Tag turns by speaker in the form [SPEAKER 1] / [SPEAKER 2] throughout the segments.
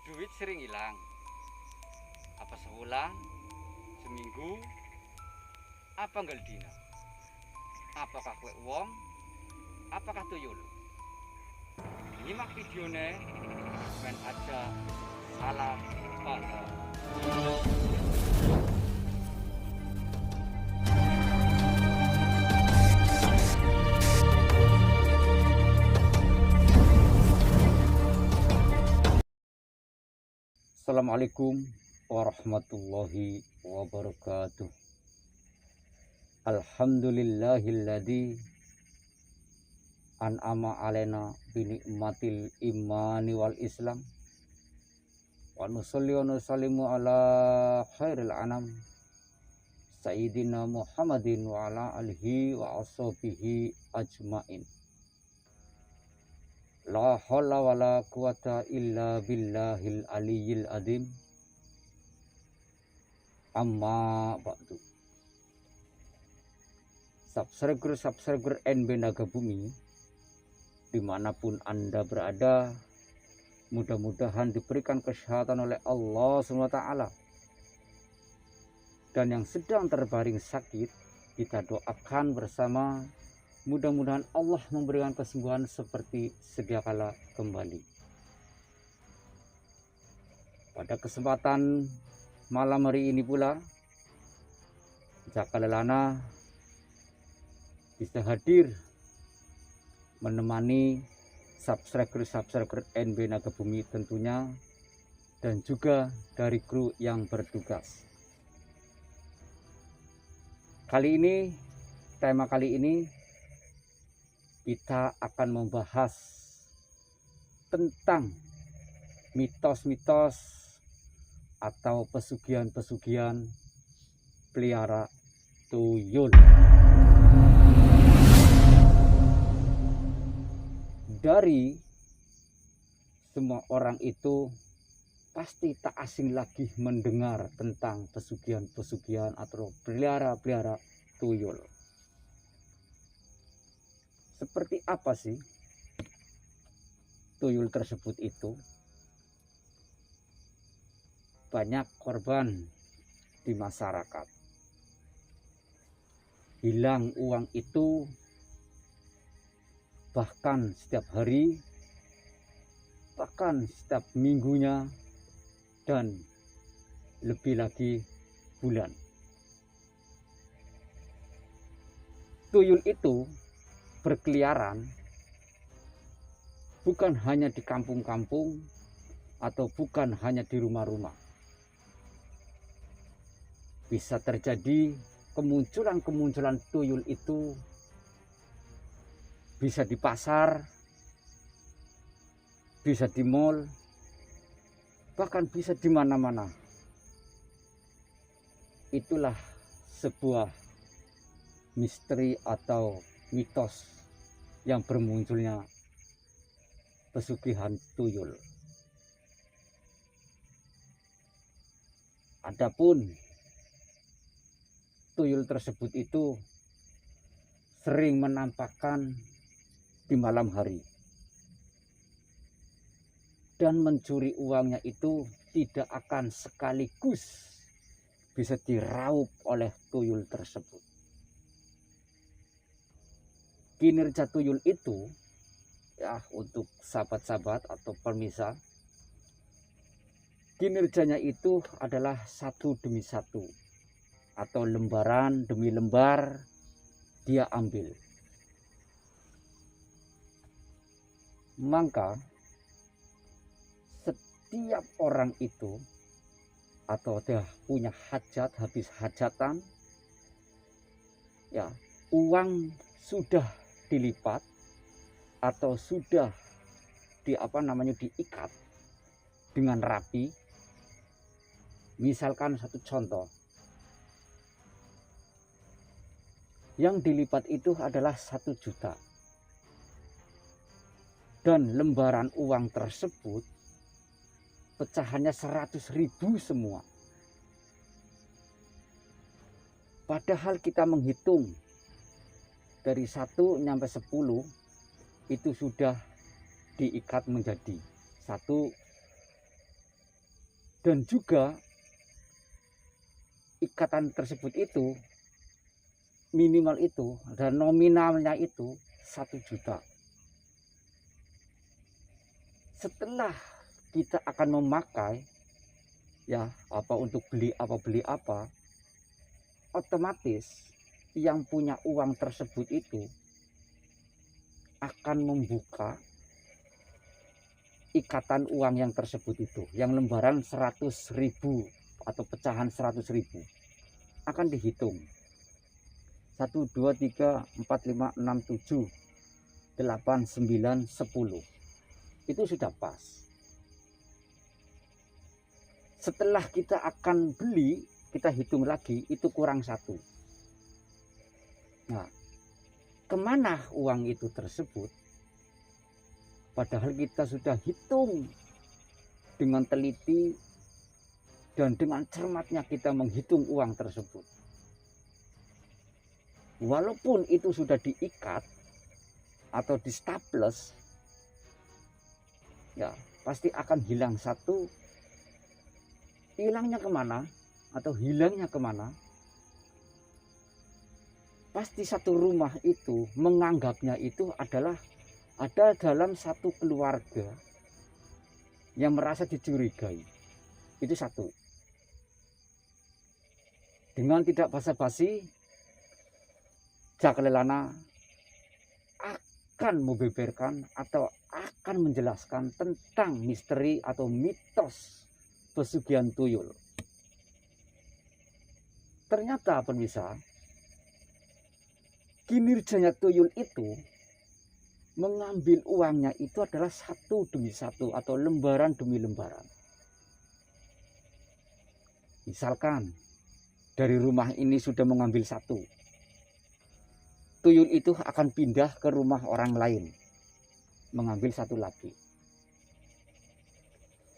[SPEAKER 1] Duit sering hilang. Apa sebulan, seminggu, apa enggak dina? Apakah kue uang, apakah tuyul? Nyimak videonya, men aja salah paham. Assalamualaikum warahmatullahi wabarakatuh. Alhamdulillahilladzi an'ama alaina binikmatil imani wal islam wa nusalli wa nusallimu ala khairil anam sayyidina Muhammadin wa ala alihi wa ashabihi ajmain. La haula wala quwata illa billahil aliyyil azim. Amma ba'du. Subscriber NB Naga Bumi dimanapun Anda berada, mudah-mudahan diberikan kesehatan oleh Allah SWT. Dan yang sedang terbaring sakit, kita doakan bersama, mudah-mudahan Allah memberikan kesembuhan seperti sedia kala kembali. Pada kesempatan malam hari ini pula, Jaka Lelana bisa hadir menemani subscriber NB Naga Bumi tentunya, dan juga dari kru yang bertugas. Tema kali ini kita akan membahas tentang mitos-mitos atau pesugihan-pesugihan pelihara tuyul. Dari semua orang itu pasti tak asing lagi mendengar tentang pesugihan-pesugihan atau pelihara tuyul. Seperti apa sih tuyul tersebut itu? Banyak korban di masyarakat. Hilang uang itu bahkan setiap hari, bahkan setiap minggunya, dan lebih lagi bulan. Tuyul itu berkeliaran bukan hanya di kampung-kampung atau bukan hanya di rumah-rumah. Bisa terjadi kemunculan tuyul itu bisa di pasar, bisa di mall, bahkan bisa di mana-mana. Itulah sebuah misteri atau mitos yang bermunculnya pesugihan tuyul. Adapun tuyul tersebut itu sering menampakkan di malam hari, dan mencuri uangnya itu tidak akan sekaligus bisa diraup oleh tuyul tersebut. Kinerja tuyul itu, ya, untuk sahabat-sahabat atau pemirsa, kinerjanya itu adalah satu demi satu atau lembaran demi lembar dia ambil. Maka setiap orang itu atau dia punya hajat, habis hajatan, ya, uang sudah dilipat atau sudah diikat dengan rapi. Misalkan satu contoh, yang dilipat itu adalah 1 juta, dan lembaran uang tersebut pecahannya 100.000 semua. Padahal kita menghitung dari 1 sampai 10 itu sudah diikat menjadi 1 Dan juga ikatan tersebut itu minimal itu dan nominalnya itu 1 juta. Setelah kita akan memakai ya apa untuk beli apa, otomatis yang punya uang tersebut itu akan membuka ikatan uang yang tersebut itu, yang lembaran 100.000 atau pecahan 100.000 akan dihitung 1, 2, 3, 4, 5, 6, 7, 8, 9, 10. Itu sudah pas. Setelah kita akan beli, kita hitung lagi, itu kurang 1. Nah, kemana uang itu tersebut? Padahal kita sudah hitung dengan teliti dan dengan cermatnya kita menghitung uang tersebut. Walaupun itu sudah diikat atau di staples, ya pasti akan hilang 1. Hilangnya kemana atau hilangnya kemana? Pasti satu rumah itu menganggapnya itu adalah ada dalam satu keluarga yang merasa dicurigai. Itu 1. Dengan tidak basa-basi, Jakelelana akan membeberkan atau akan menjelaskan tentang misteri atau mitos pesugihan tuyul. Ternyata pemirsa, kinerjanya tuyul itu mengambil uangnya itu adalah 1 demi 1 atau lembaran demi lembaran. Misalkan dari rumah ini sudah mengambil 1, tuyul itu akan pindah ke rumah orang lain, mengambil 1 lagi.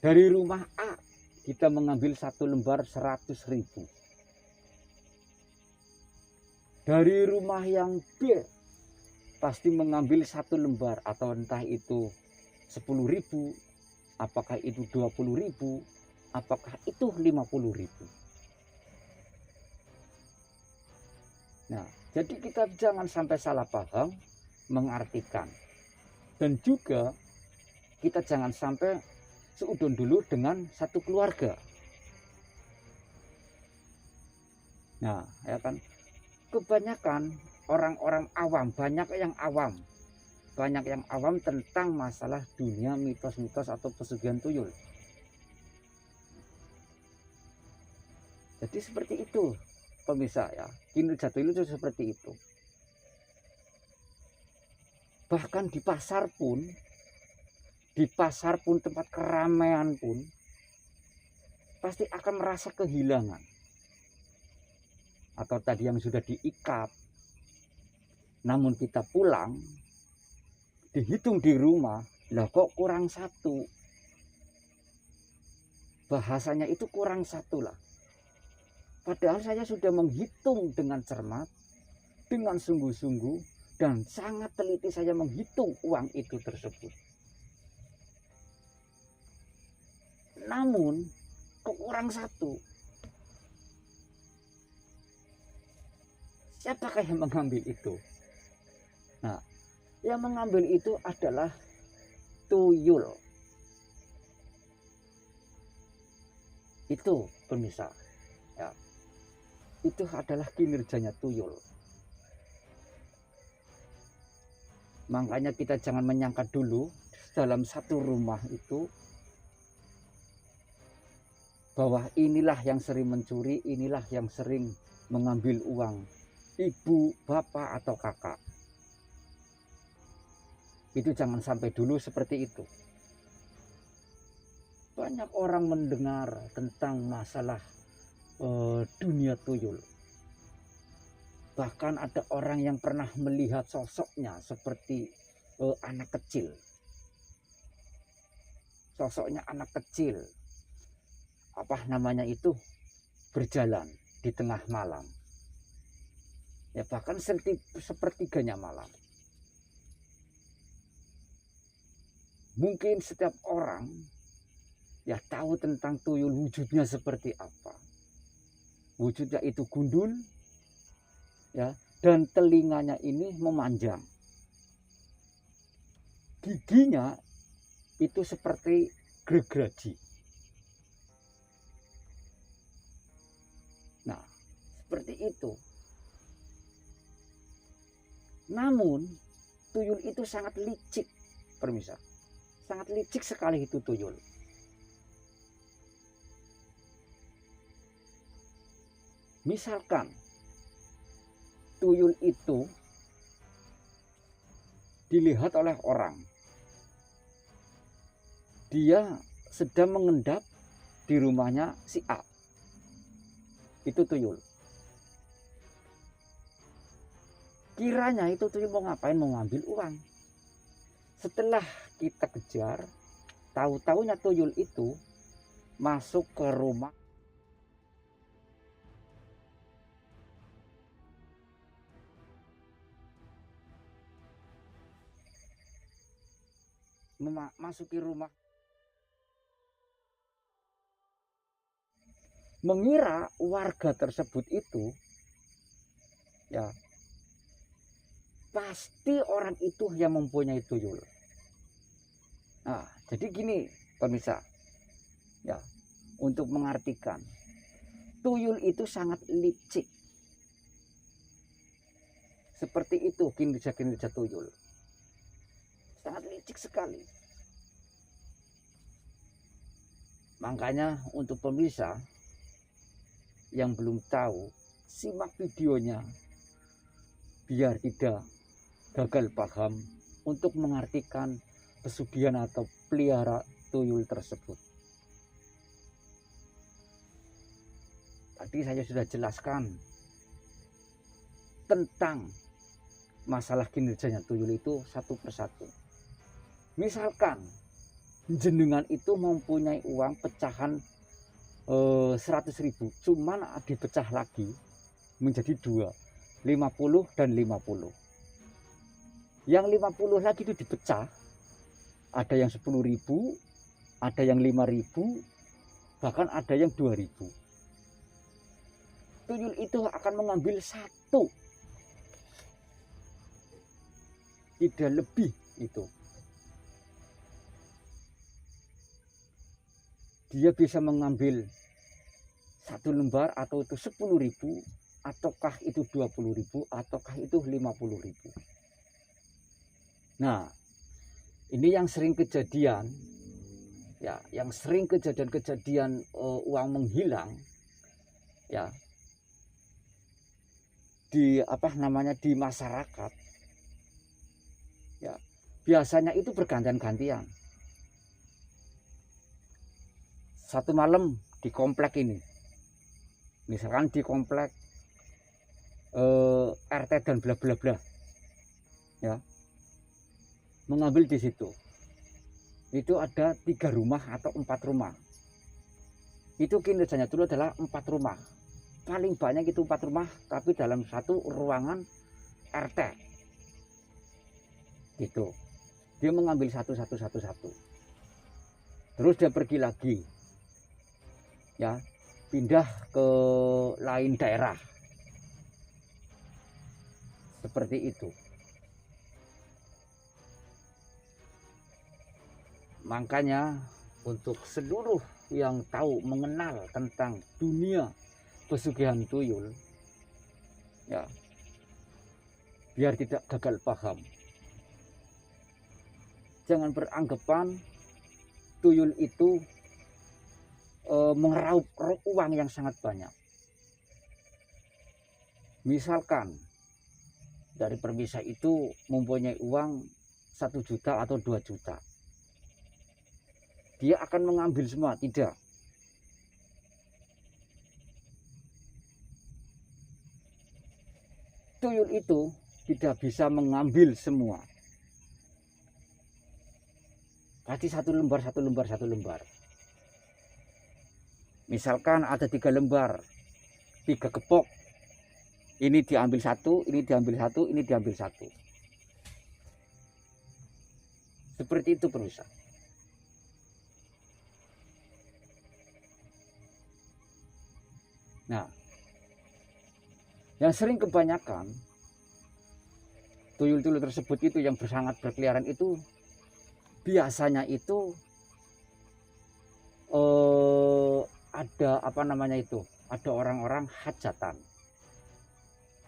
[SPEAKER 1] Dari rumah A kita mengambil 1 lembar 100.000. Dari rumah yang B pasti mengambil 1 lembar atau entah itu 10.000, apakah itu 20.000, apakah itu 50.000. Nah, jadi kita jangan sampai salah paham mengartikan. Dan juga kita jangan sampai seudon dulu dengan satu keluarga. Nah, ya kan, kebanyakan orang-orang awam, banyak yang awam tentang masalah dunia mitos-mitos atau pesugihan tuyul. Jadi seperti itu pemirsa ya, kinerja tuyul itu seperti itu. Bahkan di pasar pun tempat keramaian pun pasti akan merasa kehilangan. Atau tadi yang sudah diikat, namun kita pulang dihitung di rumah, lah kok kurang 1. Bahasanya itu kurang 1 lah. Padahal saya sudah menghitung dengan cermat, dengan sungguh-sungguh, dan sangat teliti saya menghitung uang itu tersebut. Namun kok kurang 1. Siapakah yang mengambil itu? Nah, yang mengambil itu adalah tuyul. Itu pemirsa ya, itu adalah kinerjanya tuyul. Makanya kita jangan menyangka dulu dalam satu rumah itu bahwa inilah yang sering mencuri, inilah yang sering mengambil uang ibu, bapak, atau kakak. Itu jangan sampai dulu seperti itu. Banyak orang mendengar tentang masalah dunia tuyul. Bahkan ada orang yang pernah melihat sosoknya seperti anak kecil. Sosoknya anak kecil. Apa namanya itu? Berjalan di tengah malam. Ya bahkan sepertiganya malam. Mungkin setiap orang ya tahu tentang tuyul, wujudnya seperti apa. Wujudnya itu gundul, ya, dan telinganya ini memanjang. Giginya itu seperti gergaji. Nah, seperti itu. Namun tuyul itu sangat licik, permisa. Sangat licik sekali itu tuyul. Misalkan tuyul itu dilihat oleh orang, dia sedang mengendap di rumahnya si A. Itu tuyul. Kiranya itu tuyul mau ngapain? Mau ngambil uang. Setelah kita kejar, tahu-taunya tuyul itu masuk ke rumah memasuki rumah, mengira warga tersebut itu, ya, pasti orang itu yang mempunyai tuyul. Nah, jadi gini pemirsa, ya, untuk mengartikan tuyul itu sangat licik. Seperti itu kinerja-kinerja tuyul. Sangat licik sekali. Makanya untuk pemirsa yang belum tahu, simak videonya biar tidak gagal paham untuk mengartikan pesugihan atau pelihara tuyul tersebut. Tadi saya sudah jelaskan tentang masalah kinerjanya tuyul itu satu persatu. Misalkan jenengan itu mempunyai uang pecahan 100.000, cuman dipecah lagi menjadi 2, 50 dan 50. Yang 50 lagi itu dipecah, ada yang 10.000, ada yang 5.000, bahkan ada yang 2.000. Tuyul itu akan mengambil satu, tidak lebih itu. Dia bisa mengambil 1 lembar atau itu 10.000, ataukah itu 20.000, ataukah itu 50.000. Nah, ini yang sering kejadian, ya, yang sering kejadian uang menghilang, ya, di di masyarakat, ya, biasanya itu bergantian-gantian. Satu malam di komplek ini, misalkan di komplek RT dan bla bla bla, ya, mengambil di situ. Itu ada 3 rumah atau 4 rumah. Itu kinerjanya dulu adalah 4 rumah. Paling banyak itu 4 rumah, tapi dalam satu ruangan RT. Gitu. Dia mengambil satu. Terus dia pergi lagi, ya, pindah ke lain daerah. Seperti itu. Makanya untuk seluruh yang tahu mengenal tentang dunia pesugihan tuyul, ya, biar tidak gagal paham, jangan beranggapan tuyul itu mengeraup uang yang sangat banyak. Misalkan dari perbisa itu mempunyai uang 1 juta atau 2 juta, dia akan mengambil semua, tidak. Tuyul itu tidak bisa mengambil semua. Pasti satu lembar. Misalkan ada 3 lembar, 3 gepok. Ini diambil 1, ini diambil 1, ini diambil 1. Seperti itu pemirsa. Nah, yang sering kebanyakan tuyul-tuyul tersebut itu yang sangat berkeliaran itu biasanya itu ada apa namanya itu, ada orang-orang hajatan.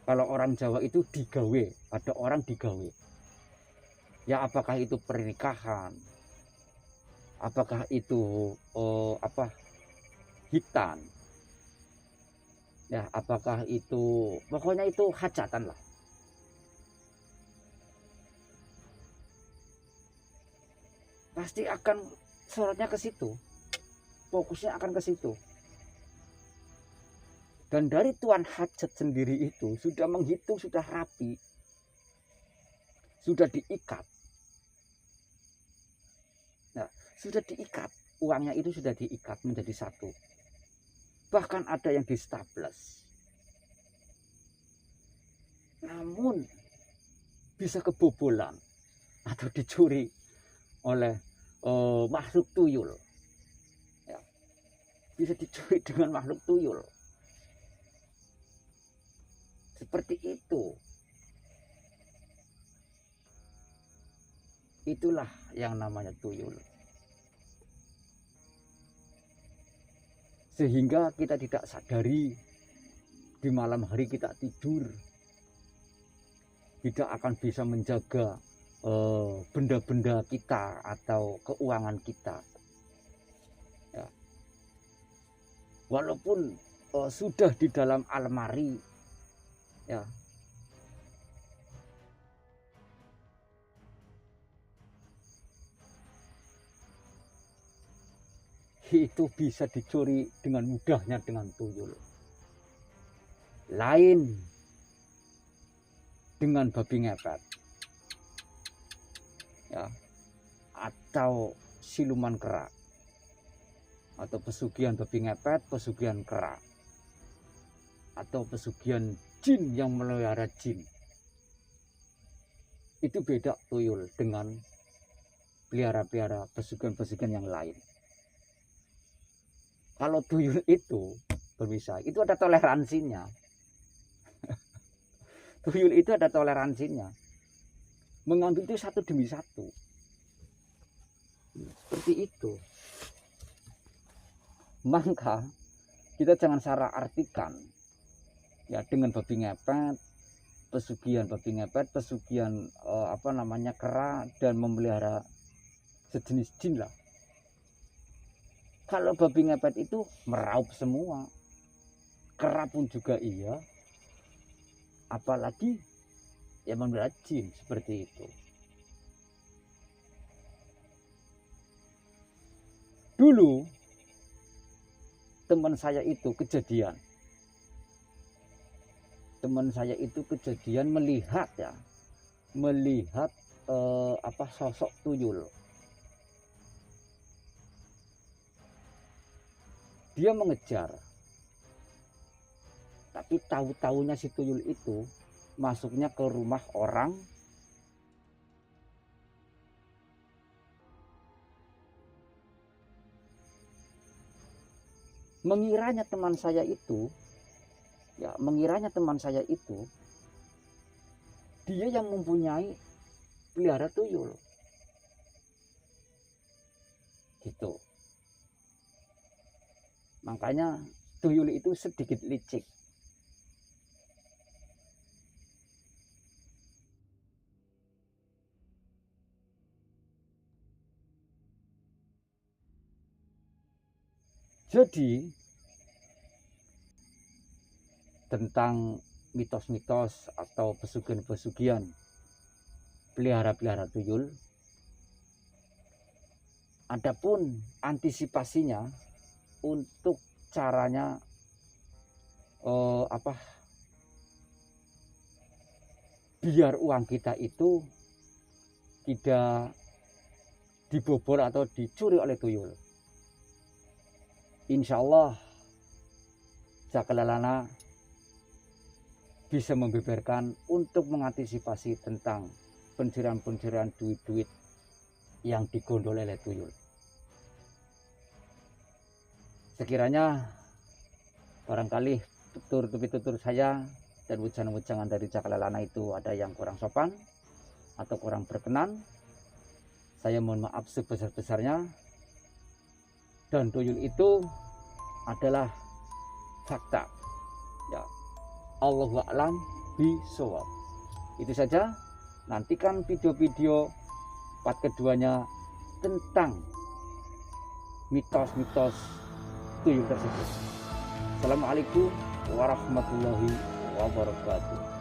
[SPEAKER 1] Kalau orang Jawa itu digawe, ada orang digawe. Ya apakah itu pernikahan, apakah itu hitan, ya apakah itu pokoknya itu hajatan lah. Pasti akan sorotnya ke situ, fokusnya akan ke situ. Dan dari tuan hajat sendiri itu sudah menghitung, sudah rapi, sudah diikat. Nah, sudah diikat, uangnya itu sudah diikat menjadi satu. Bahkan ada yang di staples. Namun bisa kebobolan atau dicuri oleh makhluk tuyul. Ya, bisa dicuri dengan makhluk tuyul. Seperti itu. Itulah yang namanya tuyul. Sehingga kita tidak sadari di malam hari kita tidur tidak akan bisa menjaga benda-benda kita atau keuangan kita. Ya. Walaupun sudah di dalam almari, ya, itu bisa dicuri dengan mudahnya dengan tuyul. Lain dengan babi ngepet, ya, atau siluman kera, atau pesugihan babi ngepet, pesugihan kera, atau pesugihan jin yang melihara jin. Itu beda tuyul dengan pelihara-pelihara pesugihan-pesugihan yang lain. Kalau tuyul itu berbisa, itu ada toleransinya. Tuyul itu ada toleransinya. Mengambil itu satu demi satu. Seperti itu. Maka kita jangan salah artikan ya dengan babi ngepet, pesugihan babi ngepet, pesugihan kera dan memelihara sejenis jin lah. Kalau babi ngepet itu meraup semua, kera pun juga iya, apalagi yang memelihara jin seperti itu. Dulu teman saya itu kejadian melihat sosok tuyul. Dia mengejar, tapi tahu-tahunya si tuyul itu masuknya ke rumah orang, mengiranya teman saya itu dia yang mempunyai pelihara tuyul gitu. Makanya tuyul itu sedikit licik. Jadi tentang mitos-mitos atau pesugihan-pesugihan pelihara-pelihara tuyul, adapun antisipasinya untuk caranya biar uang kita itu tidak dibobol atau dicuri oleh tuyul. Insya Allah Jakelalana bisa membeberkan untuk mengantisipasi tentang pencurian-pencurian duit-duit yang digondol oleh tuyul. Sekiranya barangkali tutur saya dan ujangan-ujangan dari Cakalalana itu ada yang kurang sopan atau kurang berkenan, saya mohon maaf sebesar-besarnya. Dan tuyul itu adalah fakta. Ya, Allahu a'lam bishawab. Itu saja. Nantikan video-video part keduanya tentang mitos-mitos tuyul tersebut. Assalamualaikum warahmatullahi wabarakatuh.